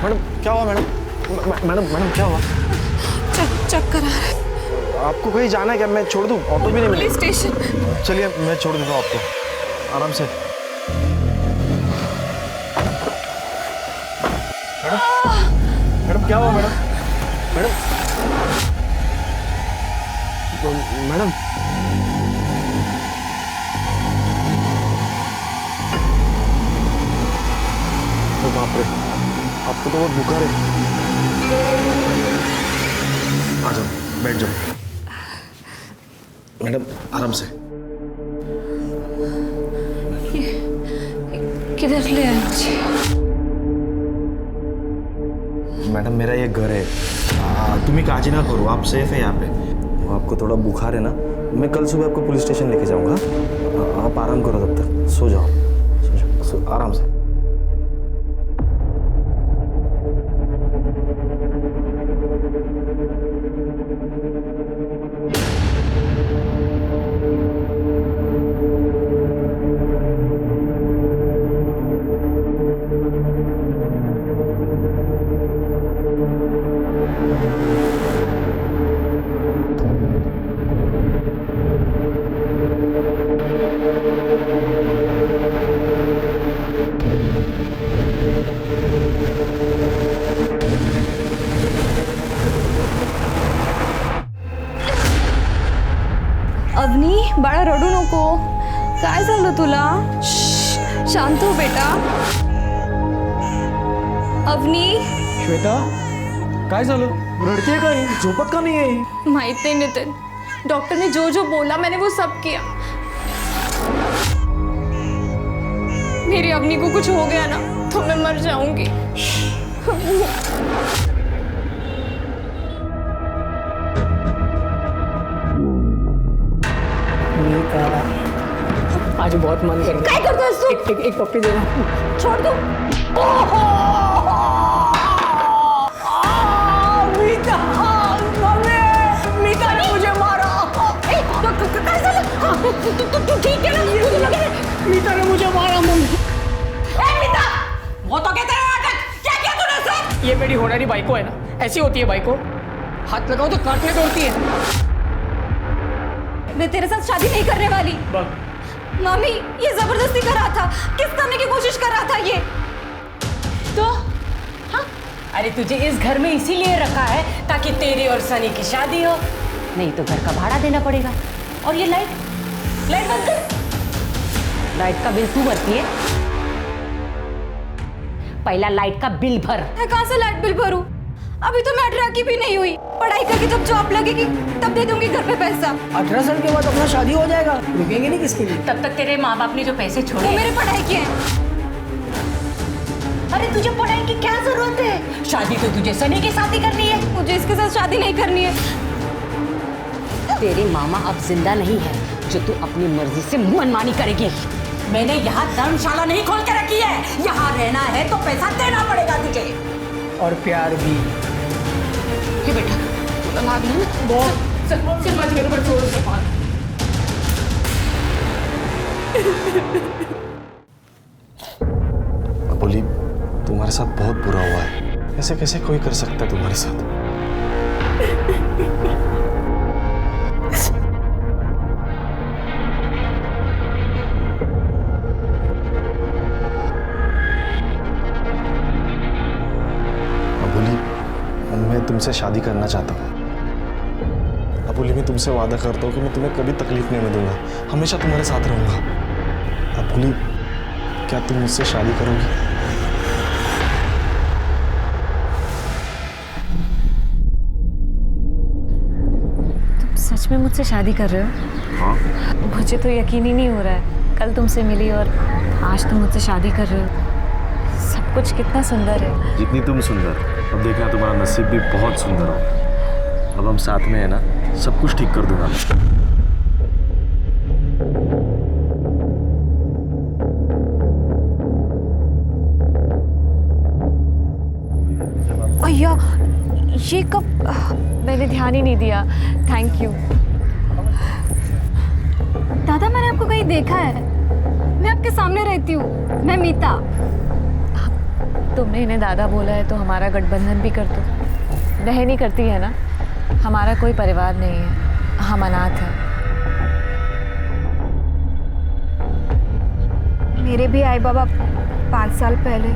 Madam क्या हुआ madam? Madam madam क्या हुआ? चक्कर आ रहा है। आपको कहीं जाना है क्या? मैं छोड़ दूं? ऑटो भी नहीं मिलेगा। Police station. चलिए मैं छोड़ देता हूँ आपको, आराम से। मैडम मैडम क्या हुआ मैडम? मैडम मैडम बाप रे, आपको तो बहुत बुखार है। आ जाओ, बैठ जाओ। मैडम आराम से। किधर ले आए मुझे? मैडम मेरा ये घर है, तुम्हें काजी ना करो, आप सेफ है यहाँ पे। आपको थोड़ा बुखार है ना, मैं कल सुबह आपको पुलिस स्टेशन लेके जाऊँगा। आप आराम करो, तब तक सो जाओ, आराम से। अवनी बाळा रडू नको. काय झालं तुला? शांत हो बेटा. अवनी श्वेता काय झालं? रडते काय? झोपत का नाही आहे? माहित नहीं नितिन, डॉक्टर ने जो जो बोला मैंने वो सब किया. मेरी अवनी को कुछ हो गया ना तो मैं मर जाऊंगी. आज बहुत मन कर रहा काय करतोयस तू? है। एक पप्पी देना। छोड़ दो. मीता, मीता ने मुझे मारा। काय झालं? तू ठीक है ना? तुझे लगे? मीता ने मुझे मारा मम्मी। मीता, वो तो कहते हैं नाटक. क्या किया तूने सब? ये मेरी होनारी बाइको है ना, ऐसी होती है बाइको, हाथ लगाओ तो काटने दौड़ती है। मैं तेरे साथ शादी नहीं करने वाली. मम्मी ये जबरदस्ती कर रहा था, किस करने की कोशिश कर रहा था ये? तो हाँ, अरे तुझे इस घर में इसीलिए रखा है ताकि तेरी और सनी की शादी हो, नहीं तो घर का भाड़ा देना पड़ेगा. और ये लाइट बंद कर. लाइट का बिल तू भरती है, पहला लाइट का बिल भर. मैं कहाँ से लाइट बिल भरूं? अभी तो मैं 18 की भी नहीं हुई. पढ़ाई करके जब जॉब लगेगी तब दे दूंगी घर पे पैसा. 18 साल के बाद अपना शादी हो जाएगा, रुकेंगे नहीं किसके लिए? तब तक तेरे माँ बाप ने जो पैसे छोड़े. वो मेरी पढ़ाई की है. अरे तुझे पढ़ाई की क्या जरूरत है? शादी तो तुझे सनी के साथ ही करनी है. मुझे इसके साथ शादी नहीं करनी है. तेरे मामा अब जिंदा नहीं है जो तू अपनी मर्जी से मनमानी करेगी. मैंने यहाँ धर्मशाला नहीं खोल के रखी है, यहाँ रहना है तो पैसा देना पड़ेगा तुझे. और प्यार भी. ये बेटा भाग ले. सिर्फ बच गए, पर छोड़ उसके पास. बोली तुम्हारे साथ बहुत बुरा हुआ है, ऐसे कैसे कोई कर सकता है तुम्हारे साथ? बोली मैं तुमसे शादी करना चाहता हूँ. अबोली मैं तुमसे वादा करता हूँ कि मैं तुम्हें कभी तकलीफ नहीं होने दूंगा, हमेशा तुम्हारे साथ रहूंगा. अबोली क्या तुम मुझसे शादी करोगी? तुम सच में मुझसे शादी कर रहे हो? हाँ. मुझे तो यकीन ही नहीं हो रहा है. कल तुमसे मिली और आज तुम मुझसे शादी कर रहे हो. सब कुछ कितना सुंदर है. जितनी तुम सुंदर, अब देखना तुम्हारा नसीब भी बहुत सुंदर हो. अब हम साथ में है ना, सब कुछ ठीक कर दूंगा मैं. अय्या, ये कब? मैंने ध्यान ही नहीं दिया. Thank you. दादा मैंने आपको कहीं देखा है. मैं आपके सामने रहती हूँ. मैं मीता. तो तुमने इन्हें दादा बोला है तो हमारा गठबंधन भी कर दो। बहन ही करती है ना, हमारा कोई परिवार नहीं है, हम अनाथ हैं। मेरे भी आई बाबा 5 साल पहले।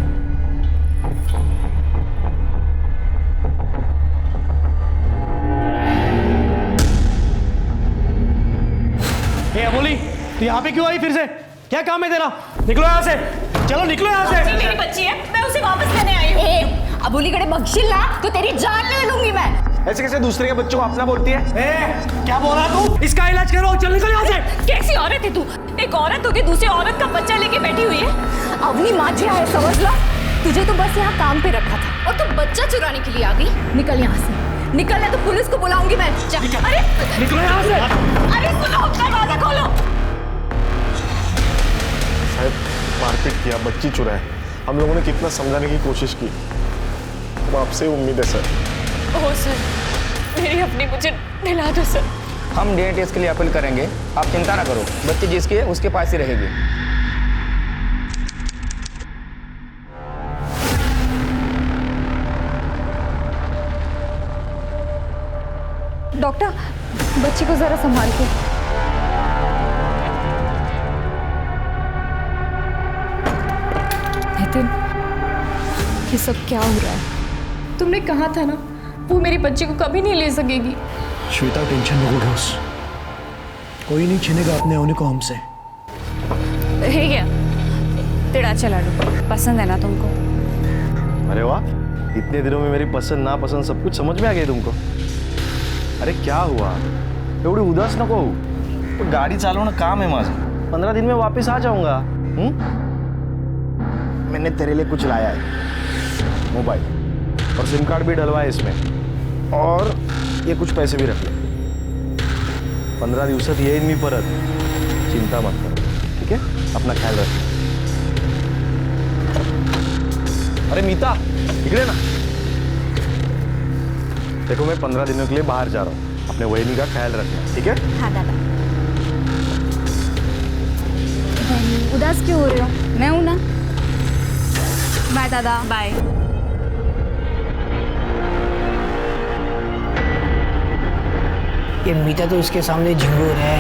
हे अबोली, तू यहाँ पे क्यों आई फिर से? क्या काम है तेरा? निकलो यहाँ से, चलो निकलो यहाँ से। मेरी बच्ची है, मैं उसे वापस लेने आई हूँ। अबोली कड़े बख्शिल ना तो तेरी जान ले लूंगी मैं। ऐसे कैसे दूसरे के बच्चों को अपना बोलती है? क्या बोल रहा तू? इसका इलाज करो, चल निकल यहाँ से। कैसी औरत है तू? एक औरत होके दूसरी औरत का बच्चा लेके बैठी हुई है। अवनी माझिया है, समझ लो। तुझे तो बस यहाँ काम पे रखा था और तू बच्चा चुराने के लिए आ गई। निकल यहाँ से, निकल है तो पुलिस को बुलाऊंगी मैं। अरे निकलो यहाँ से। अरे सुनो, दरवाजा खोलो। साहब, मारपीट किया, बच्ची चुराए, हम लोगों ने कितना समझाने की कोशिश की। अब आपसे उम्मीद है सर। ओह सर, मेरी अपनी मुझे दिला दो सर। हम डीएनए टेस्ट के लिए अपील करेंगे, आप चिंता ना करो, बच्ची जिसकी है उसके पास ही रहेगी। डॉक्टर, बच्ची को जरा संभाल के। नितिन, ये सब क्या हो रहा है? तुमने कहा था ना वो मेरी बच्ची को कभी नहीं ले सकेगी। श्वेता, टेंशन में घुस, कोई नहीं छीनेगा अपने होने को हमसे। है क्या तेरा चला लो, पसंद है ना तुमको? अरे वाह, इतने दिनों में मेरी पसंद नापसंद सब कुछ समझ में आ गई तुमको। अरे क्या हुआ, एवढी उदास नको होऊ. तो गाडी चालवणं काम है माझं. 15 दिन में वापस आ जाऊंगा. मैंने तेरे लिए कुछ लाया है, मोबाइल और सिम कार्ड भी डलवा है इसमें, और ये कुछ पैसे भी रख ले. 15 दिवसात येईन मी परत. चिंता मत करो, ठीक है? अपना ख्याल रख. अरे मीता, इकडे ना. देखो मैं 15 दिनों के लिए बाहर जा रहा हूँ, अपने वहिनी का ख्याल रखना, ठीक है? हाँ दादा. उदास क्यों हो रहे हो? मैं हूं ना. बाय दादा. बाय. ये मीता तो इसके सामने झिंगूर है.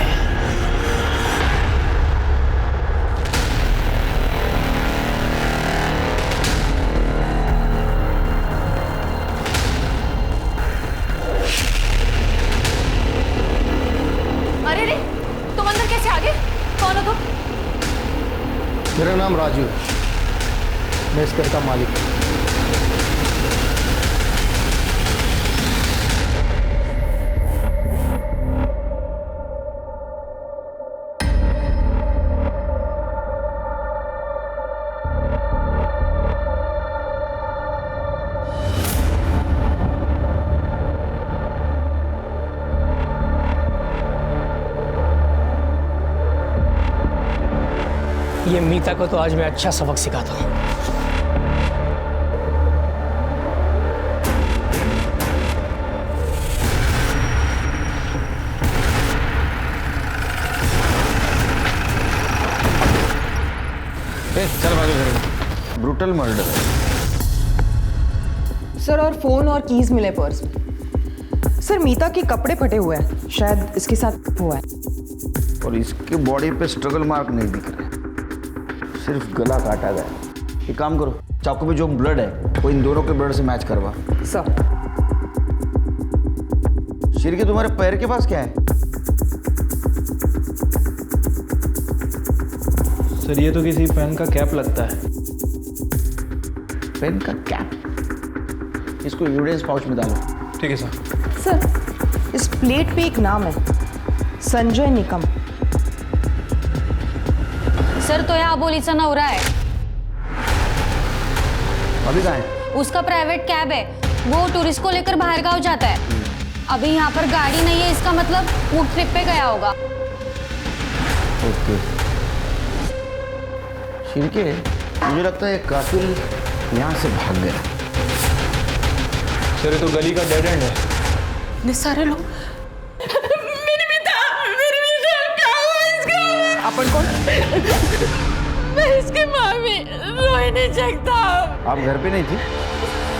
अरे रे, तुम अंदर कैसे आ गए? कौन हो तुम? मेरा नाम राजू, मैं इस घर का मालिक हूँ. ये मीता को तो आज मैं अच्छा सबक सिखाता हूँ. चल भागो. Brutal murder. सर, और फोन और कीज मिले पर्स में. सर, मीता के कपड़े फटे हुए हैं, शायद इसके साथ हुआ है. और इसके बॉडी पे स्ट्रगल मार्क नहीं दिख रहे, सिर्फ गला काटा गया. एक काम करो, चाकू पे जो ब्लड है वो इन दोनों के ब्लड से मैच करवा. सर, सिर के तुम्हारे पैर के पास क्या है? सर, ये तो किसी पेन का कैप लगता है. पेन का कैप? इसको एविडेंस पाउच में डालो. ठीक है सर. सर, इस प्लेट पे एक नाम है, संजय निकम. सर, तो या अबोलीचा नवरा है. अभी कहाँ है? उसका प्राइवेट कैब है, वो टूरिस्ट को लेकर बाहर गांव जाता है. अभी यहाँ पर गाड़ी नहीं है, इसका मतलब वो ट्रिप पे गया होगा. ओके. शिरके, मुझे लगता है कातिल यहाँ से भाग गया. सर, ये तो गली का डेड एंड है. ये सारे लोग मेरी मीता क्या हुआ इसका? अपन कौन? मैं इसकी माँ भी रो ही नहीं सकता. आप घर पे नहीं थी?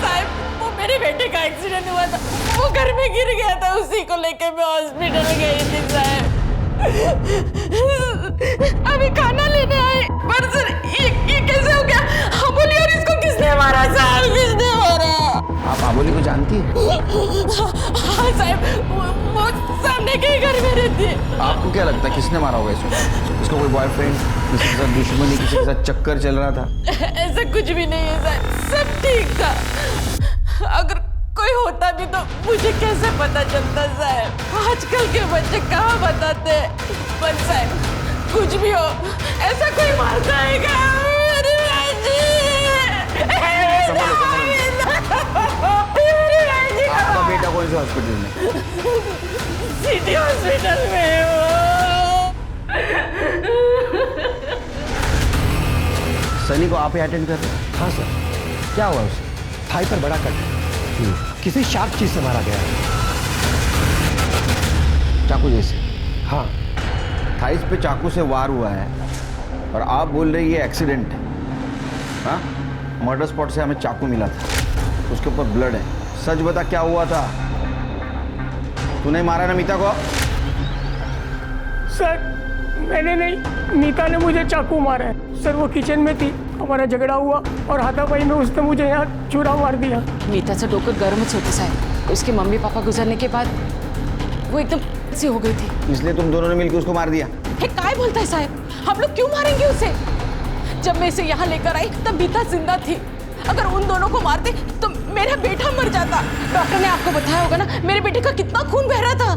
साहब वो मेरे बेटे का एक्सीडेंट हुआ था, वो घर में गिर गया था, उसी को लेके मैं हॉस्पिटल गई थी साहब। अभी खाना लेने आए, पर सर ये कैसे हो गया? अबोली और इसको किसने मारा साहब? किसने मारा? आप अबोली को जानती है? हाँ साहब, वो सामने के ही घर में रहती है। आपको क्या लगता है किसने मारा होगा इसको? इसको कोई बॉयफ्रेंड, किसी के साथ दुश्मनी, किसी के साथ चक्कर चल रहा था? ऐसा कुछ भी नहीं है साहब, सब ठीक था। अगर कोई होता भी तो मुझे कैसे पता चलता साहब? आजकल के बच्चे कहाँ बताते हैं? पर साहब कुछ भी हो, ऐसा कोई मारता है क्या? मेरी राजी! आपका बेटा कौन से हॉस्पिटल में? सिटी हॉस्पिटल में है वो। सनी को आप ही अटेंड कर रहे हैं? हाँ सर, क्या हुआ उसे? थाई पर बड़ा कट है, किसी शार्प चीज से मारा गया है। चाकू जैसे? हाँ, थाइस पे चाकू से वार हुआ है और आप बोल रहे ये एक्सीडेंट है? हाँ, मर्डर स्पॉट से हमें चाकू मिला था, उसके ऊपर ब्लड है। सच बता क्या हुआ था? तूने मारा ना मीता को? सर मैंने नहीं, मीता ने मुझे चाकू मारा है सर। वो किचन में थी, हमारा झगड़ा हुआ और हाथापाई में उसने मुझे यहाँ छुरा मार दिया। मीता से डोकर गर्म से होती साहब, उसके मम्मी पापा गुजरने के बाद वो एकदम सी हो गई थी, इसलिए तुम दोनों ने मिलकर उसको मार दिया? हे काय बोलता है साहब, हम लोग क्यों मारेंगे उसे? जब मैं इसे यहाँ लेकर आई तब मीता जिंदा थी। अगर उन दोनों को मारते तो मेरा बेटा मर जाता। डॉक्टर ने आपको बताया होगा ना मेरे बेटे का कितना खून बह रहा था।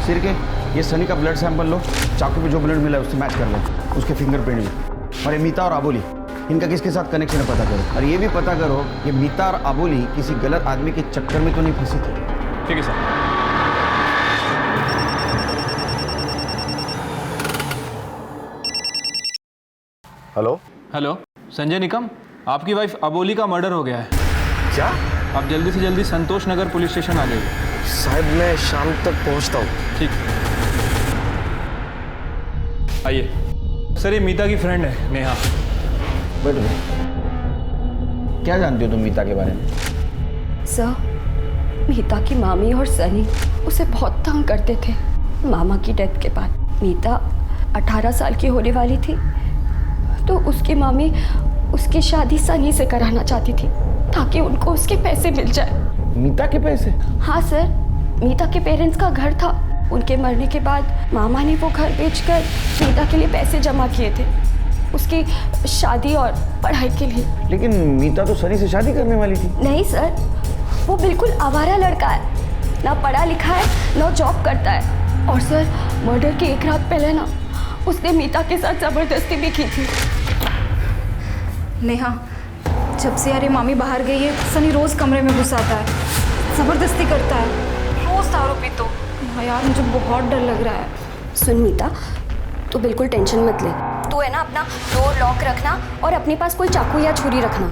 सिर के ये सनी का ब्लड सैंपल लो, चाकू पे जो ब्लड मिला है उससे मैच कर लो, उसके फिंगरप्रिंट भी। और ये मीता और अबोली, इनका किसके साथ कनेक्शन है पता करो। और ये भी पता करो ये मीता और अबोली किसी गलत आदमी के चक्कर में तो नहीं फंसी थी। ठीक है sir. Hello? Hello, Sanjay Nikam, आपकी वाइफ अबोली का मर्डर हो गया है। क्या? आप जल्दी से जल्दी संतोष नगर पुलिस स्टेशन आ जाइए। साहब मैं शाम तक पहुंचता हूँ। ठीक, आइए। सर ये मीता की फ्रेंड है नेहा। बैठो। क्या जानते हो तुम मीता के बारे में? सर, मीता की मामी और सनी उसे बहुत तंग करते थे। मामा की डेथ के बाद मीता 18 साल की होने वाली थी तो उसकी मामी उसकी शादी सनी से कराना चाहती थी ताकि उनको उसके पैसे मिल जाए। मीता के पैसे? हाँ सर, मीता के पेरेंट्स का घर था। उनके मरने के बाद मामा ने वो घर बेचकर मीता के लिए पैसे जमा किए थे उसकी शादी और पढ़ाई के लिए। लेकिन मीता तो सनी से शादी करने वाली थी। नहीं सर, वो बिल्कुल आवारा लड़का है, ना पढ़ा लिखा है ना जॉब करता है। और सर मर्डर के एक रात पहले ना उसने मीता के साथ जबरदस्ती भी की थी। नेहा, जब से यार ये मामी बाहर गई है सनी रोज कमरे में घुस आता है, जबरदस्ती करता है, रोज दारू पी। तो हाँ यार मुझे बहुत डर लग रहा है। सुन मीता, तू बिल्कुल टेंशन मत ले। तू है ना अपना डोर लॉक रखना और अपने पास कोई चाकू या छुरी रखना।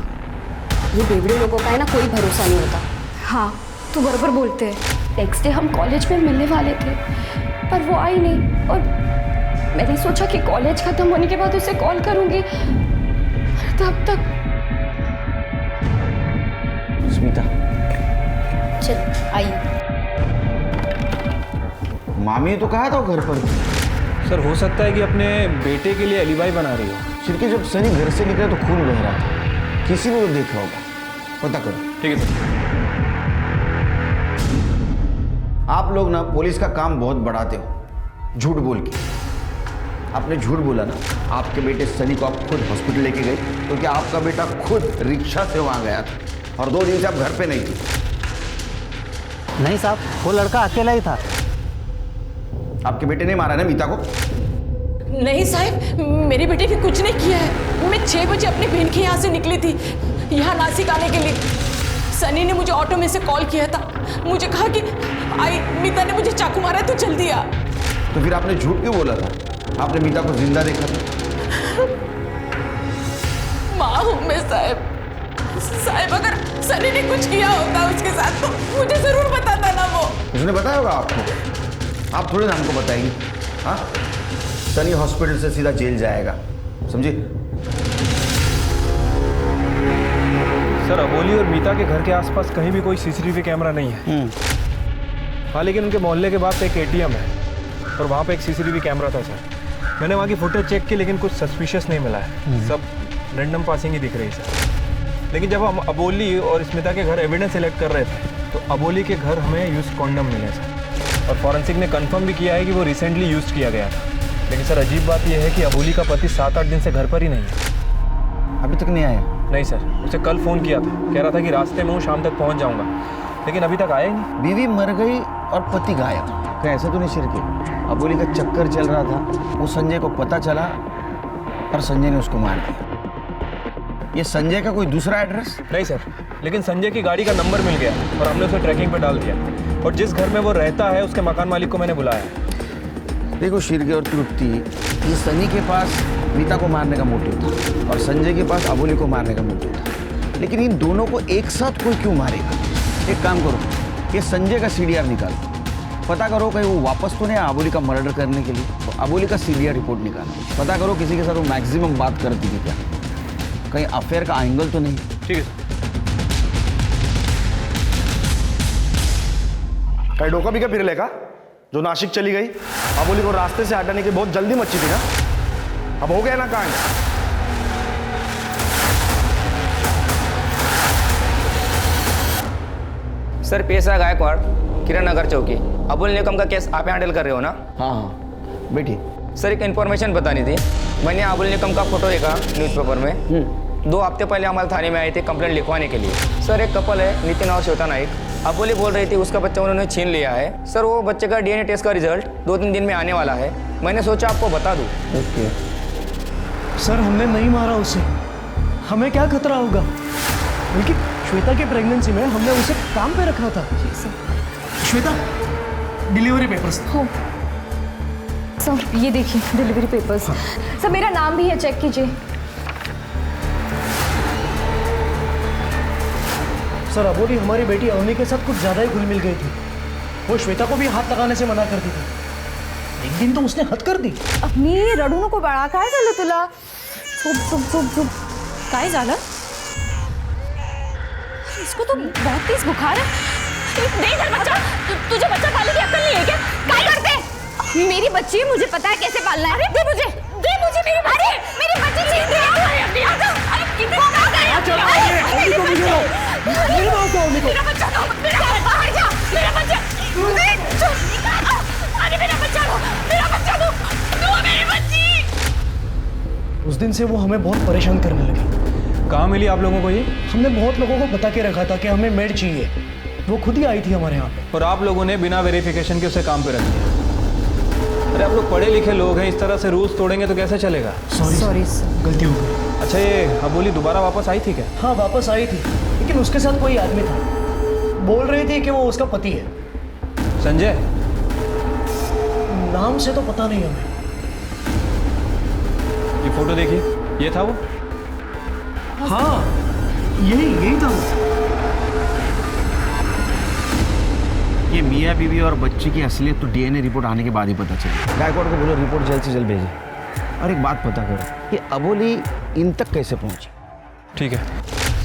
ये बेवड़े लोगों का है ना कोई भरोसा नहीं होता। हाँ तू बराबर बोलते है। नेक्स्ट डे हम कॉलेज में मिलने वाले थे पर वो आई नहीं और मैंने सोचा कि कॉलेज खत्म होने के बाद उसे कॉल करूंगी। तब तक स्मिता चल आई। मामी ने तो कहा था वो घर पर। सर हो सकता है कि अपने बेटे के लिए एलिबाई बना रही हो। सिर्के जब सनी घर से निकला तो खून बह रहा था, किसी ने तो देखा होगा, पता करो। ठीक है सर। आप लोग ना पुलिस का काम बहुत बढ़ाते हो, झूठ बोल के। आपने झूठ बोला ना, आपके बेटे सनी को आप खुद हॉस्पिटल लेके गए क्योंकि आपका बेटा खुद रिक्शा से वहां गया था और 2 दिन से आप घर पे नहीं थे। नहीं साहब, वो लड़का अकेला ही था। आपके बेटे ने मारा ना मीता को? नहीं साहब, मेरे बेटे ने कुछ नहीं किया है। मैं 6 बजे अपनी बहन के यहाँ से निकली थी यहाँ नासिक आने के लिए। सनी ने मुझे ऑटो में से कॉल किया था, मुझे कहा कि आई मीता ने मुझे चाकू मारा है तो जल्दी आ। तो फिर आपने झूठ क्यों बोला था? आपने मीता को जिंदा देखा था। माँ हूँ मैं साहब। साहब अगर सनी ने कुछ किया होता उसके साथ तो मुझे जरूर बताता ना वो। उसने बताया होगा आपको, आप थोड़े ना हमको बताएगी। हाँ, सनी हॉस्पिटल से सीधा जेल जाएगा, समझे? सर अबोली और मीता के घर के आसपास कहीं भी कोई सीसीटीवी कैमरा नहीं है। हाँ, लेकिन उनके मोहल्ले के बाद एक एटीएम है और वहाँ पे एक सीसीटीवी कैमरा था सर। मैंने वहाँ की फुटेज चेक की लेकिन कुछ सस्पिशियस नहीं मिला है, सब रैंडम पासिंग ही दिख रही है सर। लेकिन जब हम अबोली और स्मिता के घर एविडेंस सेलेक्ट कर रहे थे तो अबोली के घर हमें यूज कॉन्डम मिले सर, और फॉरेंसिक ने कंफर्म भी किया है कि वो रिसेंटली यूज किया गया था। लेकिन सर अजीब बात यह है कि अबोली का पति 7-8 दिन से घर पर ही नहीं है। अभी तक नहीं आया? नहीं सर, उसे कल फ़ोन किया था, कह रहा था कि रास्ते में हूँ, शाम तक पहुँच जाऊँगा, लेकिन अभी तक आया ही नहीं। बीवी मर गई और पति गायब, कहीं ऐसा तो नहीं शिरके? अबोली का चक्कर चल रहा था, वो संजय को पता चला और संजय ने उसको मार दिया। ये संजय का कोई दूसरा एड्रेस? नहीं सर, लेकिन संजय की गाड़ी का नंबर मिल गया और हमने उसे ट्रैकिंग पे डाल दिया, और जिस घर में वो रहता है उसके मकान मालिक को मैंने बुलाया। देखो शिरके और तृप्ति, ये सनी के पास मीता को मारने का मोटिव था और संजय के पास अबोली को मारने का मोटिव था, लेकिन इन दोनों को एक साथ कोई क्यों मारेगा? एक काम करो, ये संजय का सीडीआर निकालो, पता करो कहीं वो वापस तो नहीं आया अबोली का मर्डर करने के लिए। तो अबोली का सीडीआर रिपोर्ट निकालो, पता करो किसी के साथ वो मैक्सिमम बात करती थी क्या, कहीं अफेयर का एंगल तो नहीं। ठीक है सर। कहीं डोका भी क्या फिर लेगा जो नासिक चली गई? अबोली को रास्ते से हटाने की बहुत जल्दी मची थी ना, अब हो गया ना कांड। सर पेशा गायकवाड़, किरण नगर चौकी। अबोली निकम का केस आप हैंडल कर रहे हो ना? हाँ बेटी। सर एक इन्फॉर्मेशन बतानी थी। मैंने अबोली निकम का फोटो देखा न्यूज़पेपर में। 2 हफ्ते पहले हमारे थाने में आए थे कंप्लेंट लिखवाने के लिए। सर एक कपल है, नितिन और श्वेता नाइक। अबोली बोल रही थी उसका बच्चा उन्होंने छीन लिया है। सर वो बच्चे का डीएनए टेस्ट का रिजल्ट 2-3 दिन में आने वाला है, मैंने सोचा आपको बता दूँ। ओके सर हमने नहीं मारा उसे, हमें क्या खतरा होगा? बल्कि श्वेता की प्रेगनेंसी में हमने उसे काम पे रखा था। Shweta, delivery papers. हो सर, ये देखिए डिलीवरी पेपर्स। सर मेरा नाम भी है, चेक कीजिए। सर अबोली हमारी बेटी अवनी के साथ कुछ ज़्यादा ही घुल मिल गई थी, वो श्वेता को भी हाथ लगाने से मना करती थी। एक दिन तो उसने हद कर दी। अपनी रडू नको बाळा, काय झालं तुला? झोप झोप झोप झोप। काय झालं? इसको तो बहुत तेज बुखार है। दे इधर बच्चा, तुझे बच्चा पालने की अक्ल नहीं है क्या? काय करते? मेरी बच्ची, मुझे पता है कैसे पालना है। दे मुझे मेरी बच्ची। अरे मेरी बच्ची छीन रहे हो। अरे कितने मेरा बच्चा दो, बाहर जा, मेरा बच्चा, अरे मेरा बच्चा दो, मेरा बच्चा दो, मेरी बच्ची। उस दिन से वो हमें बहुत परेशान करने लगी। कहाँ मिली आप लोगों को ये? हमने बहुत लोगों को बता के रखा था कि हमें मेड चाहिए, वो खुद ही आई थी हमारे यहाँ पे। और आप लोगों ने बिना वेरिफिकेशन के उसे काम पे रख दिया। अरे आप लोग पढ़े लिखे लोग हैं, इस तरह से रूल्स तोड़ेंगे तो कैसे चलेगा? सॉरी सर, गलती हो गई। अच्छा ये अबोली दोबारा वापस आई थी क्या? हाँ वापस आई थी, लेकिन उसके साथ कोई आदमी था, बोल रही थी कि वो उसका पति है। संजय? नाम से तो पता नहीं हमें। ये फोटो देखिए, ये था वो? हाँ यही था वो। ये मियाँ बीवी और बच्चे की असलियत तो डीएनए रिपोर्ट आने के बाद ही पता चली। गायकवाड़ को बोलो रिपोर्ट जल्द से जल्द भेजे। और एक बात पता करो कि अबोली इन तक कैसे पहुंची। ठीक है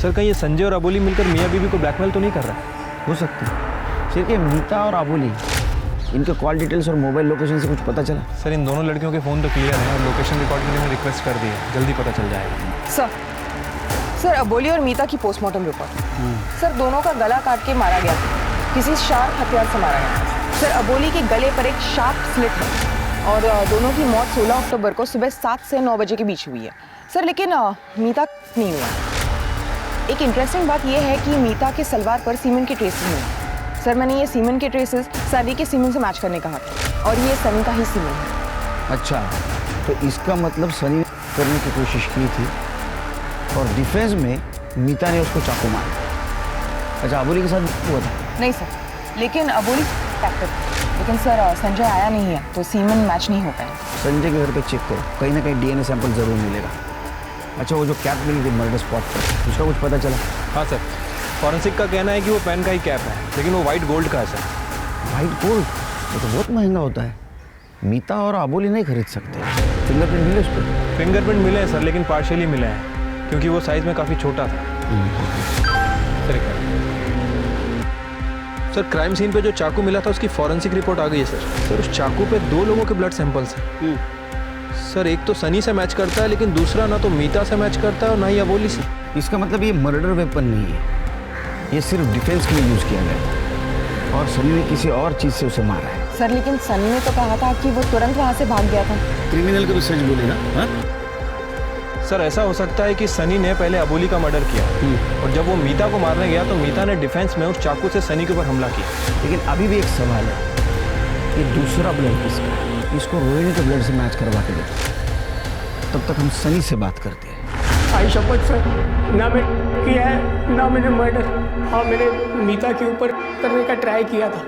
सर, कहीं ये संजय और अबोली मिलकर मियाँ बीवी को ब्लैकमेल तो नहीं कर रहा? हो सकती है। सिर्फ मीता और अबोली, इनके कॉल डिटेल्स और मोबाइल लोकेशन से कुछ पता चला? सर इन दोनों लड़कियों के फ़ोन तो क्लियर है और लोकेशन रिकॉर्ड के लिए मैंने रिक्वेस्ट कर दी है, जल्दी पता चल जाएगा। सर अबोली और मीता की पोस्टमार्टम रिपोर्ट। सर दोनों का गला काट के मारा गया था, किसी शार्प हथियार से मारा गया। सर अबोली के गले पर एक शार्प स्लिट है और दोनों की मौत 16 अक्टूबर को सुबह 7 से 9 बजे के बीच हुई है। सर लेकिन मीता नहीं हुआ। एक इंटरेस्टिंग बात यह है कि मीता के सलवार पर सीमेंट के ट्रेसेस मिले। सर मैंने ये सीमेंट के ट्रेसेस सनी के सीमेंट से मैच करने कहा था और ये सनी का ही सीमेंट है। अच्छा, तो इसका मतलब सनी ने करने की कोशिश की थी और डिफेंस में मीता ने उसको चाकू मारा। अच्छा, अबोली के साथ हुआ था? नहीं सर, लेकिन अबोली फैक्टर, लेकिन सर संजय आया नहीं है तो सीमेंट मैच नहीं हो पाया। संजय के घर पे चेक करो, कहीं ना कहीं डीएनए सैंपल जरूर मिलेगा। अच्छा, वो जो कैप मिली थी मर्डर स्पॉट पर, उसका कुछ पता चला? हाँ सर, फॉरेंसिक का कहना है कि वो पेन का ही कैप है, लेकिन वो वाइट गोल्ड का है सर। White gold? वो तो बहुत महंगा होता है, मीता और अबोली नहीं खरीद सकते। फिंगरप्रिंट मिले उस पर? फिंगरप्रिंट मिले हैं सर, लेकिन पार्शियली मिले हैं क्योंकि वो साइज़ में काफ़ी छोटा था। सर एक मिनट। सर क्राइम सीन पे जो चाकू मिला था उसकी फॉरेंसिक रिपोर्ट आ गई है सर उस चाकू पे 2 लोगों के ब्लड सैंपल्स हैं। सर एक तो सनी से मैच करता है लेकिन दूसरा ना तो मीता से मैच करता है और ना ही अबोली से। इसका मतलब ये मर्डर वेपन नहीं है, ये सिर्फ डिफेंस के लिए यूज किया गया है और सनी ने किसी और चीज से उसे मारा है। सर लेकिन सनी ने तो कहा था कि वो तुरंत वहाँ से भाग गया था। क्रिमिनल को भी सच बोलेगा। हाँ? सर ऐसा हो सकता है कि सनी ने पहले अबोली का मर्डर किया और जब वो मीता को मारने गया तो मीता ने डिफेंस में उस चाकू से सनी के ऊपर हमला किया। लेकिन अभी भी एक सवाल है, ये दूसरा ब्लड किसका है? इसको रोहिणी के ब्लड से मैच करवा के देते, तब तक हम सनी से बात करते हैं। आई शपथ सर, ना मैं किया है ना मैंने मर्डर। हाँ मैंने मीता के ऊपर करने का ट्राई किया था।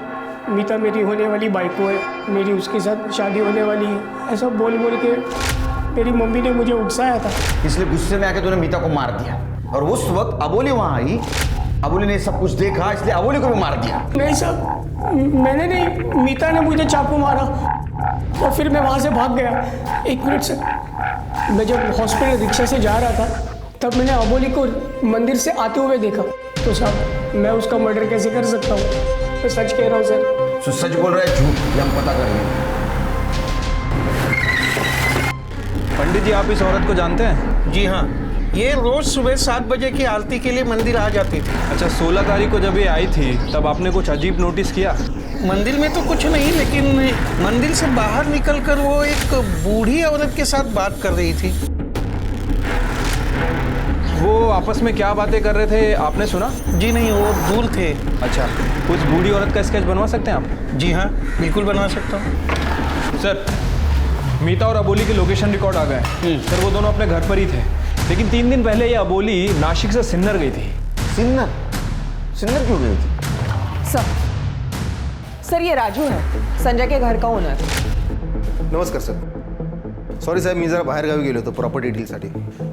मीता मेरी होने वाली बाइको है, मेरी उसके साथ शादी होने वाली है, ऐसा बोल बोल के मेरी मम्मी ने मुझे उकसाया था। इसलिए गुस्से में आके तूने मीता को मार दिया और उस वक्त अबोली वहां आई, अबोली ने सब कुछ देखा इसलिए अबोली को भी मार दिया। नहीं सर, मैंने नहीं, मीता ने मुझे चाकू मारा और फिर मैं वहाँ से भाग गया। 1 मिनट सर, मैं जब हॉस्पिटल रिक्शा से जा रहा था तब मैंने अबोली को मंदिर से आते हुए देखा। तो साहब मैं उसका मर्डर कैसे कर सकता हूँ? मैं सच कह रहा हूँ सर। तो सच बोल रहा है झूठ, ये हम पता कर लेंगे। पंडित जी आप इस औरत को जानते हैं? जी हाँ, ये रोज सुबह 7 बजे की आरती के लिए मंदिर आ जाती थी। अच्छा 16 तारीख को जब ये आई थी तब आपने कुछ अजीब नोटिस किया? मंदिर में तो कुछ नहीं, लेकिन मंदिर से बाहर निकलकर वो एक बूढ़ी औरत के साथ बात कर रही थी। वो आपस में क्या बातें कर रहे थे आपने सुना? जी नहीं, वो दूर थे। अच्छा उस बूढ़ी औरत का स्केच बनवा सकते हैं आप? जी हाँ बिल्कुल बना सकता हूँ। सर मीता और अबोली के लोकेशन रिकॉर्ड आ गए। सर वो दोनों अपने घर पर ही थे, लेकिन 3 दिन पहले ये अबोली नासिक से सिन्नर गई थी। सिन्नर? सिन्नर क्यों गई थी? सर ये राजू है, संजय के घर का ओनर। नमस्कार सर, सॉरी साहेब मी जरा बाहेर गावी गेलो होतो प्रॉपर्टी डीलसाठी।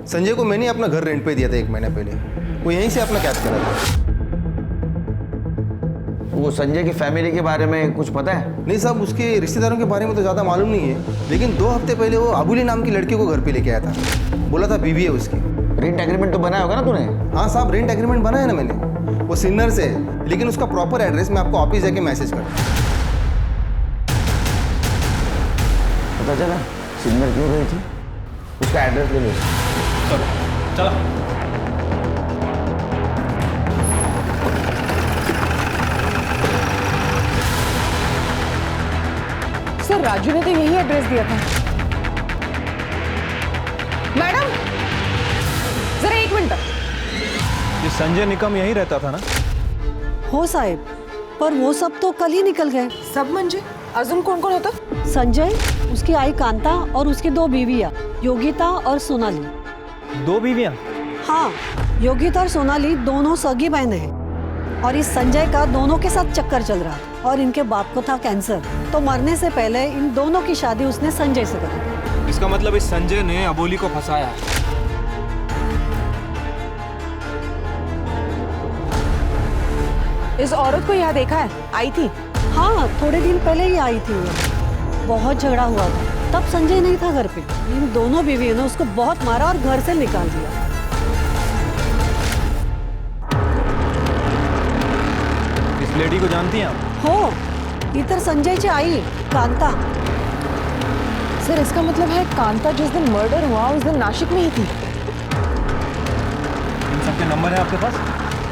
संजय को मैंने अपना घर रेंट पे दिया था 1 महीना पहले, वो यहीं से अपना कैद करा था। वो संजय की फैमिली के बारे में कुछ पता है? नहीं साहब, उसके रिश्तेदारों के बारे में तो ज़्यादा मालूम नहीं है, लेकिन 2 हफ्ते पहले वो अबोली नाम की लड़की को घर पे लेके आया था। बोला था बीवी है उसकी। रेंट एग्रीमेंट तो बनाया होगा ना तूने? हाँ साहब, रेंट एग्रीमेंट बनाया ना मैंने। वो सिन्नर से है, लेकिन उसका प्रॉपर एड्रेस मैं आपको ऑफिस जाके मैसेज करता हूँ। पता चला सिन्नर क्यों गई थी? उसका एड्रेस ले लो। चला सर राजू ने तो यही एड्रेस दिया था। मैडम जरा 1 मिनट। ये संजय निकम यहीं रहता था ना? हो साहेब, पर वो सब तो कल ही निकल गए। सब म्हणजे अजून कोण कोण होतं? संजय, उसकी आई कांता और उसकी 2 बीवियां योगिता और सोनाली। 2 बीवियां? हाँ, योगिता और सोनाली दोनों सगी बहनें हैं और इस संजय का दोनों के साथ चक्कर चल रहा था और इनके बाप को था कैंसर, तो मरने से पहले इन दोनों की शादी उसने संजय से करी। इसका मतलब इस संजय ने अबोली को फंसाया। इस औरत को यहाँ देखा है? आई थी? हाँ, थोड़े दिन पहले ही आई थी वो। बहुत झगड़ा हुआ था, तब संजय नहीं था घर पे। इन दोनों बीवियों ने उसको बहुत मारा और घर से निकाल दिया। इस लेडी को जानती हैं आप? हो, इतर संजयची आई कांता। सर इसका मतलब है कांता जिस दिन मर्डर हुआ उस दिन नासिक में ही थी। इन सबके नंबर है आपके पास?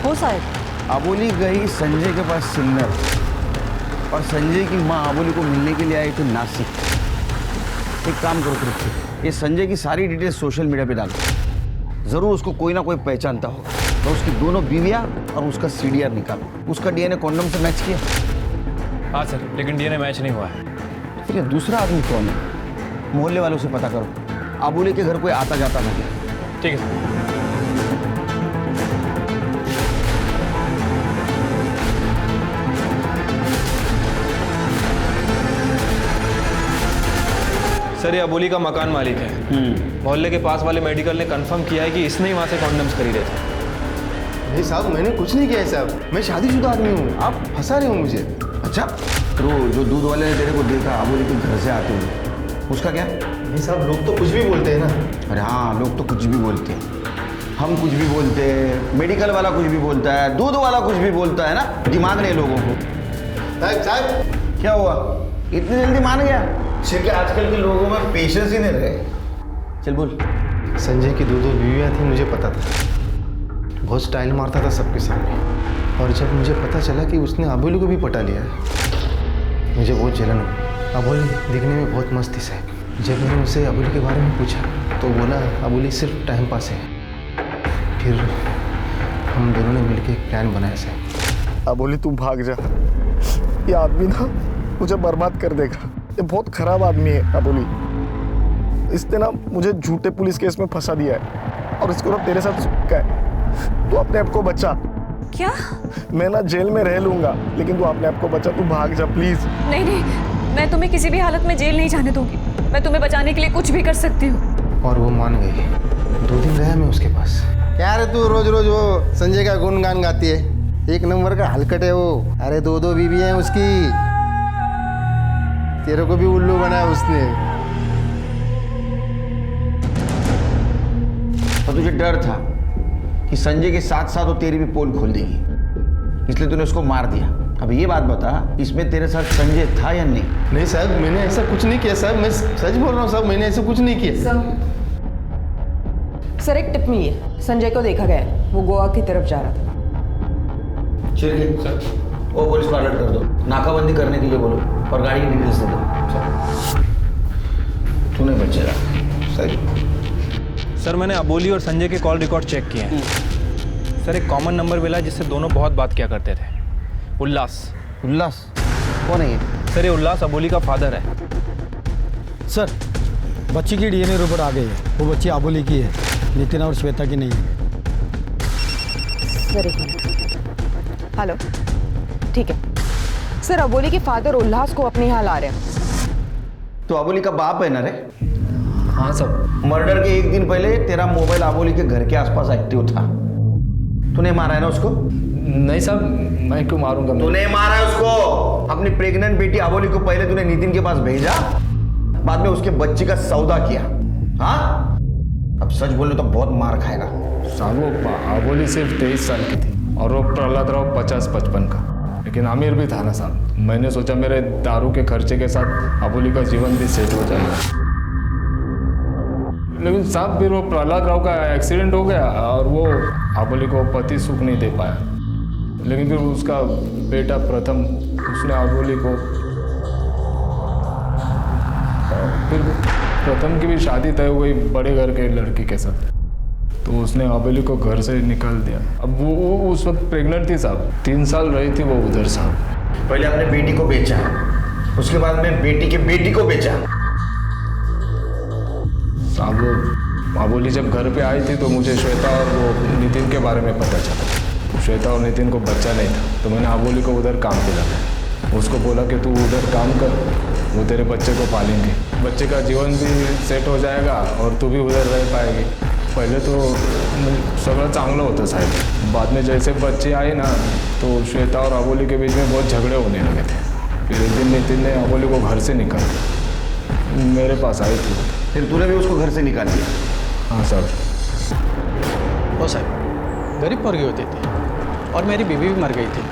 हो साहब। अबोली गई संजय के पास सिन्नर और संजय की माँ अबोली को मिलने के लिए आई थी नासिक। एक काम करो तुम, ये संजय की सारी डिटेल्स सोशल मीडिया पे डालो, जरूर उसको कोई ना कोई पहचानता होगा। तो उसकी दोनों बीवियां और उसका सीडीआर निकालो। उसका डीएनए कॉन्डम से मैच किया? हाँ सर, लेकिन डीएनए मैच नहीं हुआ है। फिर ये दूसरा आदमी कौन है? मोहल्ले वालों से पता करो, अबोली के घर कोई आता जाता था क्या? ठीक है सर, ये अबोली का मकान मालिक है। मोहल्ले के पास वाले मेडिकल ने कंफर्म किया है कि इसने ही वहाँ से कॉन्डम्स खरीदे थे। नहीं साहब, मैंने कुछ नहीं किया है साहब, मैं शादीशुदा आदमी हूँ, आप फंसा रहे हो मुझे। अच्छा, तो जो दूध वाले ने तेरे को देखा अबोली के घर से आते हुए, उसका क्या? नहीं साहब, लोग तो कुछ भी बोलते हैं ना। अरे हाँ, लोग तो कुछ भी बोलते हैं। हम कुछ भी बोलते हैं, मेडिकल वाला कुछ भी बोलता है, दूध वाला कुछ भी बोलता है ना, दिमाग नहीं लोगों को। साहब क्या हुआ, इतनी जल्दी मान गया? क्योंकि आजकल के लोगों में पेशेंस ही नहीं रहे। चल बोल। संजय की 2 बीवियाँ थी, मुझे पता था। बहुत स्टाइल मारता था सबके सामने, और जब मुझे पता चला कि उसने अबोली को भी पटा लिया है, मुझे बहुत जलन हुई। अबोली दिखने में बहुत मस्त थी साहब। जब मैंने उसे अबोली के बारे में पूछा तो बोला अबोली सिर्फ टाइम पास है। फिर हम दोनों ने मिलकर एक प्लान बनाया साहब। अबोली तू भाग जा, ये आदमी ना मुझे बर्बाद कर देगा। ये बहुत खराब आदमी है अबोली। इसने ना मुझे झूठे पुलिस केस में फंसा दिया है और इसको ना तेरे साथ सुक्का है। तू अपने आप को बचा। क्या? मैं ना जेल में रह लूंगा, लेकिन तू अपने आप को बचा। तू भाग जा प्लीज। नहीं नहीं, मैं तुम्हें किसी भी हालत में जेल नहीं जाने दूंगी। मैं तुम्हें बचाने के लिए कुछ भी कर सकती हूँ। और वो मान गई। 2 दिन रहा मैं उसके पास। क्या रे तू रोज रोज वो संजय का गुणगान गाती है? एक नंबर का हलकट है वो। अरे 2 बीवी हैं उसकी। तेरे को भी उल्लू बनाया उसने। और तुझे डर था कि संजय के साथ साथ वो तेरी भी पोल खोल देगी, इसलिए तूने उसको मार दिया। अब ये बात बता, इसमें तेरे साथ संजय था या नहीं? नहीं साहब, मैंने ऐसा कुछ नहीं किया साहब। मैं सच बोल रहा हूँ साहब, मैंने ऐसा कुछ नहीं किया। सर एक टिप मिली है, संजय को देखा गया है, वो गोवा की तरफ जा रहा था। चलिए सर, वो पुलिस को अलर्ट कर दो, नाकाबंदी करने के लिए बोलो और गाड़ी की डिटेल्स दे दो। तू नहीं बचेगा। सर मैंने अबोली और संजय के कॉल रिकॉर्ड चेक किए हैं। सर एक कॉमन नंबर मिला जिससे दोनों बहुत बात किया करते थे, उल्लास। उल्लास कौन है ये? सर ये उल्लास अबोली का फादर है। सर बच्ची की डीएनए रिपोर्ट आ गई है। वो बच्ची अबोली की है, नितिन और श्वेता की नहीं है। सर एक मिनट। हेलो, ठीक है सर। अबोली के फादर उल्लास को अपने यहाँ ला रहे हैं। तो अबोली का बाप है ना रे? हाँ सर। मर्डर के 1 दिन पहले तेरा मोबाइल अबोली के घर के आसपास एक्टिव था। तूने मारा है ना उसको? नहीं साहब, मैं क्यों मारूंगा? तूने मारा है उसको। अपनी प्रेग्नेंट बेटी अबोली को पहले तूने नितिन के पास भेजा, बाद में उसके बच्चे का सौदा किया। हाँ, अब सच बोले तो बहुत मार खाएगा। साहब वो अबोली सिर्फ 23 साल की थी और वो प्रहलाद राव 50-55 का, लेकिन अमीर भी था ना साहब। मैंने सोचा मेरे दारू के खर्चे के साथ अबोली का जीवन भी सेट हो जाएगा, लेकिन साहब फिर वो प्रहलाद राव का एक्सीडेंट हो गया और वो अबोली को पति सुख नहीं दे पाया। लेकिन फिर उसका बेटा प्रथम, उसने अबोली को, फिर प्रथम की भी शादी तय हो गई बड़े घर के लड़की के साथ, तो उसने अबोली को घर से निकाल दिया। अब वो उस वक्त प्रेग्नेंट थी साहब, 3 साल रही थी वो उधर साहब। पहले अपने बेटी को बेचा, उसके बाद में बेटी की बेटी को बेचा। साहब वो अबोली जब घर पे आई थी तो मुझे श्वेता और वो नितिन के बारे में पता चला। श्वेता और नितिन को बच्चा नहीं था, तो मैंने अबोली को उधर काम पे लगाया। उसको बोला कि तू उधर काम कर, वो तेरे बच्चे को पालेंगे, बच्चे का जीवन भी सेट हो जाएगा और तू भी उधर रह पाएगी। पहले तो सगळं चांगलं होतं साहेब, बाद में जैसे बच्चे आए ना तो श्वेता और अबोली के बीच में बहुत झगड़े होने लगे थे। फिर एक दिन नितिन ने अबोली को घर से निकाल दिया, मेरे पास आई थी। फिर तूने भी उसको घर से निकाल दिया? हाँ सर। वो साहब गरीब पोरगी होती थी और मेरी बीवी भी मर गई थी,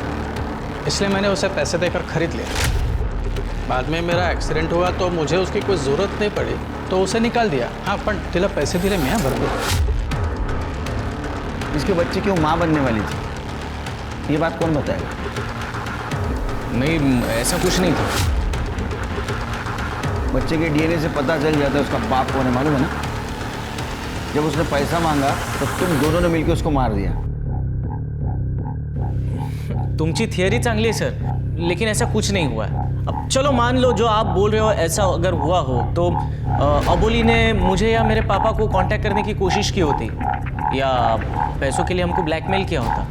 इसलिए मैंने उसे पैसे देकर खरीद लिया। बाद में मेरा एक्सीडेंट हुआ तो मुझे उसकी कोई ज़रूरत नहीं पड़ी तो उसे निकाल दिया। हाँ पण तिला पैसे दिले मैं भरपूर। इसके बच्चे की वो माँ बनने वाली थी, ये बात कौन बताएगा? नहीं ऐसा कुछ नहीं था। बच्चे के डीएनए से पता चल जाता है उसका बाप कौन है, मालूम है ना? जब उसने पैसा मांगा तो तुम दोनों ने मिलकर उसको मार दिया। तुमची थियरी चांगली है सर, लेकिन ऐसा कुछ नहीं हुआ है। अब चलो मान लो जो आप बोल रहे हो ऐसा अगर हुआ हो तो अबोली ने मुझे या मेरे पापा को कांटेक्ट करने की कोशिश की होती या पैसों के लिए हमको ब्लैकमेल किया होता।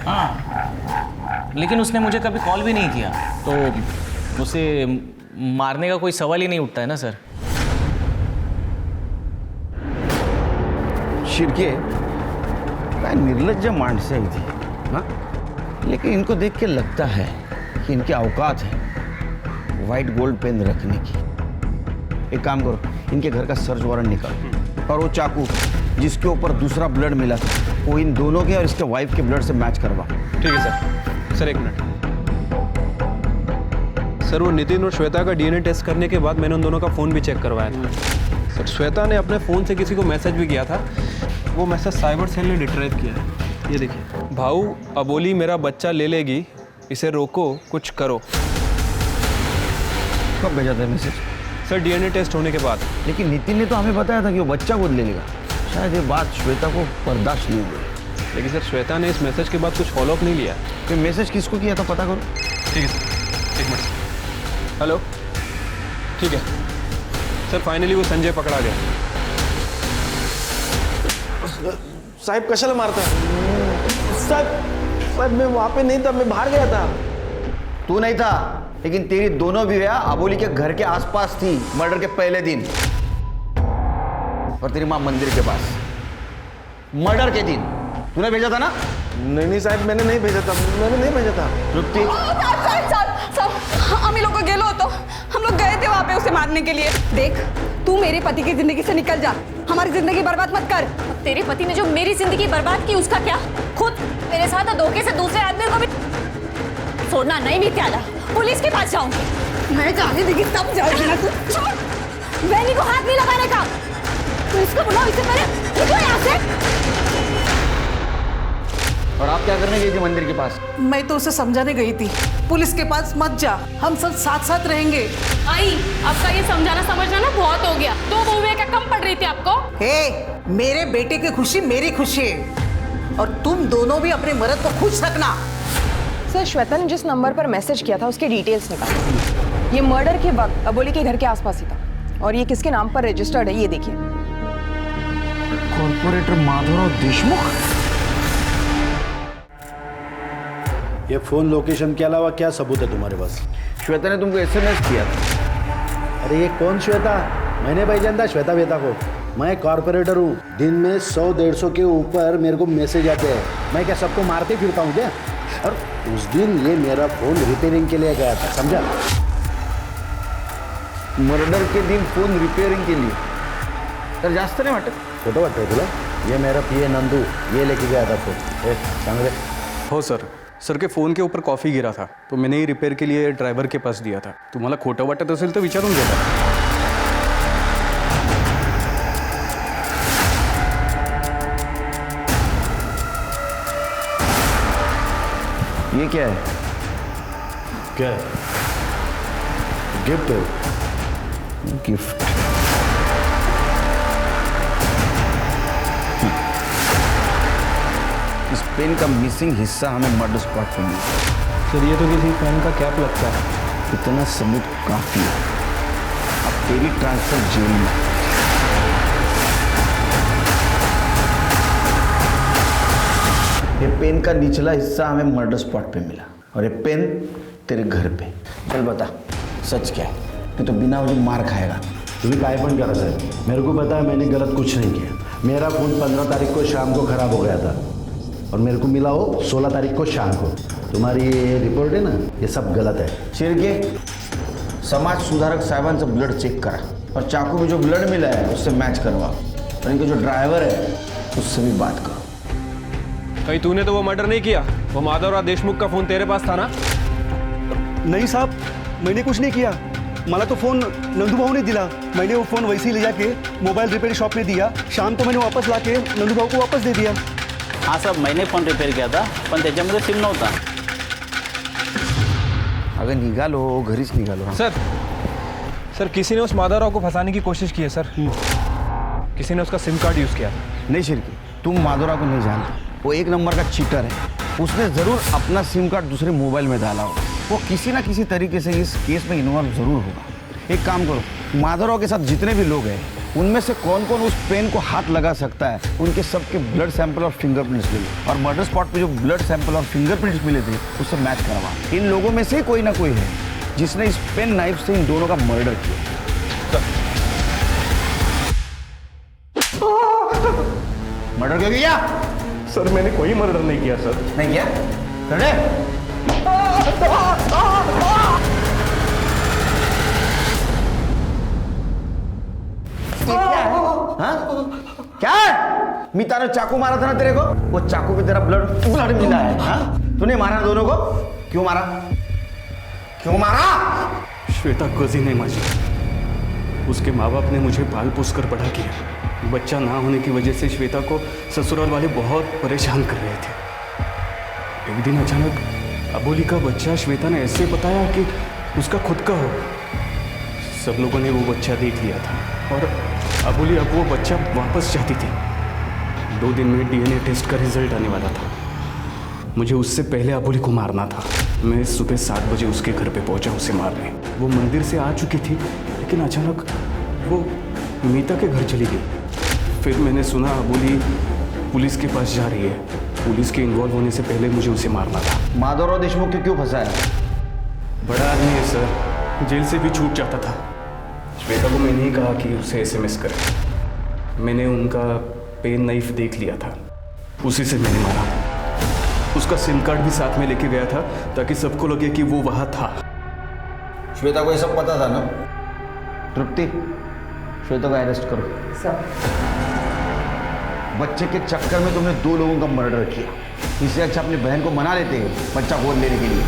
हाँ, लेकिन उसने मुझे कभी कॉल भी नहीं किया, तो उसे मारने का कोई सवाल ही नहीं उठता है ना सर। शिरके क्या निर्लज्ज मानसे ही थी, हाँ? लेकिन इनको देख के लगता है कि इनकी औकात है वाइट गोल्ड पेन रखने की। एक काम करो, इनके घर का सर्च वारंट निकालो और वो चाकू जिसके ऊपर दूसरा ब्लड मिला था वो इन दोनों के और इसके वाइफ के ब्लड से मैच करवा। ठीक है सर। सर एक मिनट सर, वो नितिन और श्वेता का डीएनए टेस्ट करने के बाद मैंने उन दोनों का फ़ोन भी चेक करवाया था सर। श्वेता ने अपने फ़ोन से किसी को मैसेज भी किया था, वो मैसेज साइबर सेल ने रिट्रीव किया है। ये देखिए, भाऊ अबोली मेरा बच्चा ले लेगी, इसे रोको, कुछ करो। कब भेजा था मैसेज? सर डीएनए टेस्ट होने के बाद। लेकिन नितिन ने तो हमें बताया था कि वो बच्चा गोद ले लेगा। शायद ये बात श्वेता को बर्दाश्त नहीं हुई। लेकिन सर श्वेता ने इस मैसेज के बाद कुछ फॉलोअप नहीं लिया। तो मैसेज किसको किया था पता करो। ठीक है सर, एक मिनट। हेलो, ठीक है सर, फाइनली वो संजय पकड़ा गया। साहब कशाला मारता? साहब मैं वहां पे नहीं था, मैं बाहर गया था। तू नहीं था, लेकिन तेरी दोनों बीवियां अबोली के घर के आसपास थी मर्डर के पहले दिन, और तेरी मां मंदिर के पास मर्डर के दिन। तूने भेजा था ना? नहीं साहब, मैंने नहीं भेजा था, मैंने नहीं भेजा था। तृप्ति, हम लोग गेलो तो हम लोग गए थे वहाँ पे उसे मारने के लिए। देख, तू मेरे पति की जिंदगी से निकल जा, हमारी जिंदगी बर्बाद मत कर। तेरे पति ने जो मेरी जिंदगी बर्बाद की उसका क्या? खुद मेरे साथ धोखे से दूसरे आदमी को भी छोड़ना नहीं मित्याला, पुलिस के पास जाऊंगी। मैं जाने देगी तब जाएगी ना तू। छोड़, बहनी को हाथ नहीं लगाने का। पुलिस को बुलाओ, इससे पहले निकलो यहाँ से। और आप क्या करने गई थी मंदिर के पास? मैं तो उसे समझाने गई थी, पुलिस के पास मत जा, हम सब साथ साथ रहेंगे। आई, आपका ये समझाना समझना ना बहुत हो गया। 2 मूवी क्या कम पड़ रही थी आपको? हे, मेरे बेटे की खुशी मेरी खुशी है, और तुम दोनों भी अपने मर्द को खुश रखना। सर श्वेता ने जिस नंबर पर मैसेज किया था उसके डिटेल्स निकाले। ये मर्डर के वक्त अबोली के घर के आसपास ही था, और ये किसके नाम पर रजिस्टर्ड है ये देखिए। कॉर्पोरेटर माधवराव देशमुख। ये फोन लोकेशन के अलावा क्या सबूत है तुम्हारे पास? श्वेता ने तुमको एसएमएस किया था। अरे ये कौन श्वेता? मैंने भाई जानता श्वेता वेता को। मैं कॉर्पोरेटर हूँ, दिन में 100-150 के ऊपर मेरे को मैसेज आते हैं। मैं क्या सबको मारते फिरता हूँ क्या? और उस दिन ये मेरा फोन रिपेयरिंग के लिए गया था, समझा? मर्डर के दिन फोन रिपेयरिंग के लिए? तर जास्त नाही वाटत? खोटं वाटतंय तुला? ये मेरा पीए नंदू ये लेके गया था फोन। सांग रे। हो सर के फोन के ऊपर कॉफी गिरा था, तो मैंने ही रिपेयर के लिए ड्रायव्हर के पास दिया था। तुम्हाला खोटं वाटत असेल तर विचारून घेता। ये क्या है? क्या है? गिफ्ट है। गिफ्ट? इस पेन का मिसिंग हिस्सा हमें मर्डर स्पॉट पे मिला। सर ये तो किसी पेन का कैप लगता है। इतना सबूत काफी है। अब तेरी ट्रांसफर जेल में। ये पेन का निचला हिस्सा हमें मर्डर स्पॉट पे मिला, और ये पेन तेरे घर पे। चल बता, सच क्या है? नहीं तो बिना वजह मार खाएगा। तुम्हें काय पण करा साहब, मेरे को पता है मैंने गलत कुछ नहीं किया। मेरा फोन 15 तारीख को शाम को खराब हो गया था, और मेरे को मिला हो 16 तारीख को शाम को। तुम्हारी ये रिपोर्ट है ना, ये सब गलत है। शिर्के, समाज सुधारक साहेबांचं ब्लड चेक करा, और चाकू में जो ब्लड मिला है उससे मैच करवा, और इनका जो ड्राइवर है उससे भी बात करो। कहीं तूने तो वो मर्डर नहीं किया? वो माधवराव देशमुख का फोन तेरे पास था ना? नहीं साहब, मैंने कुछ नहीं किया। मला तो फोन नंदू भाऊ ने दिला। मैंने वो फोन वैसे ही ले जाके मोबाइल रिपेयर शॉप में दिया। शाम को मैंने वापस लाके नंदू भाऊ को वापस दे दिया। हाँ साहब, मैंने फोन रिपेयर किया था, पण त्याच्यामध्ये सिम नव्हता। अगर निघालो घरीच निघालो। सर किसी ने उस माधवराव को फंसाने की कोशिश की है सर। किसी ने उसका सिम कार्ड यूज़ किया। नहीं शिर्के, तुम माधवराव को नहीं जानते। वो एक नंबर का चीटर है। उसने ज़रूर अपना सिम कार्ड दूसरे मोबाइल में डाला हो। वो किसी ना किसी तरीके से इस केस में इन्वॉल्व ज़रूर होगा। एक काम करो, माधवराव के साथ जितने भी लोग हैं उनमें से कौन कौन उस पेन को हाथ लगा सकता है, उनके सबके ब्लड सैंपल और फिंगरप्रिंट्स ले लो, और मर्डर स्पॉट पे जो ब्लड सैंपल और फिंगरप्रिंट्स मिले थे उससे मैच करवा। इन लोगों में से कोई ना कोई है जिसने इस पेन नाइफ से इन दोनों का मर्डर किया। मर्डर क्यों किया? सर मैंने कोई मर्डर नहीं किया सर। नहीं किया? करे? क्या है? हाँ? क्या है? मीता ने चाकू मारा था ना तेरे को, वो चाकू पे तेरा ब्लड मिला है। हाँ, तूने मारा दोनों को? क्यों मारा? क्यों मारा? श्वेता कजिन है माझी, उसके माँ बाप ने मुझे पाल पोस कर बड़ा किया। बच्चा ना होने की वजह से श्वेता को ससुराल वाले बहुत परेशान कर रहे थे। एक दिन अचानक अबोली का बच्चा श्वेता ने ऐसे बताया कि उसका खुद का हो। सब लोगों ने वो बच्चा देख लिया था और अबोली अब वो बच्चा वापस चाहती थी। 2 दिन में DNA टेस्ट का रिजल्ट आने वाला था। मुझे उससे पहले अबोली को मारना था। मैं सुबह 7 बजे उसके घर पे पहुंचा उसे मारने। वो मंदिर से आ चुकी थी, लेकिन अचानक वो मीता के घर चली गई। फिर मैंने सुना अबोली पुलिस के पास जा रही है। पुलिस के इन्वॉल्व होने से पहले मुझे उसे मारना था। माधवराव देशमुख को क्यों फंसाया? बड़ा आदमी है सर, जेल से भी छूट जाता था। श्वेता को मैंने ही कहा कि उसे SMS करे। मैंने उनका पेन नाइफ देख लिया था, उसी से मैंने मारा। उसका सिम कार्ड भी साथ में लेके गया था ताकि सबको लगे कि वो वहाँ था। श्वेता को ये सब पता था ना? तृप्ति, श्वेता को अरेस्ट करो। सर, बच्चे के चक्कर में तुमने 2 लोगों का मर्डर किया। इससे अच्छा अपनी बहन को मना लेते हैं बच्चा गोद लेने के लिए।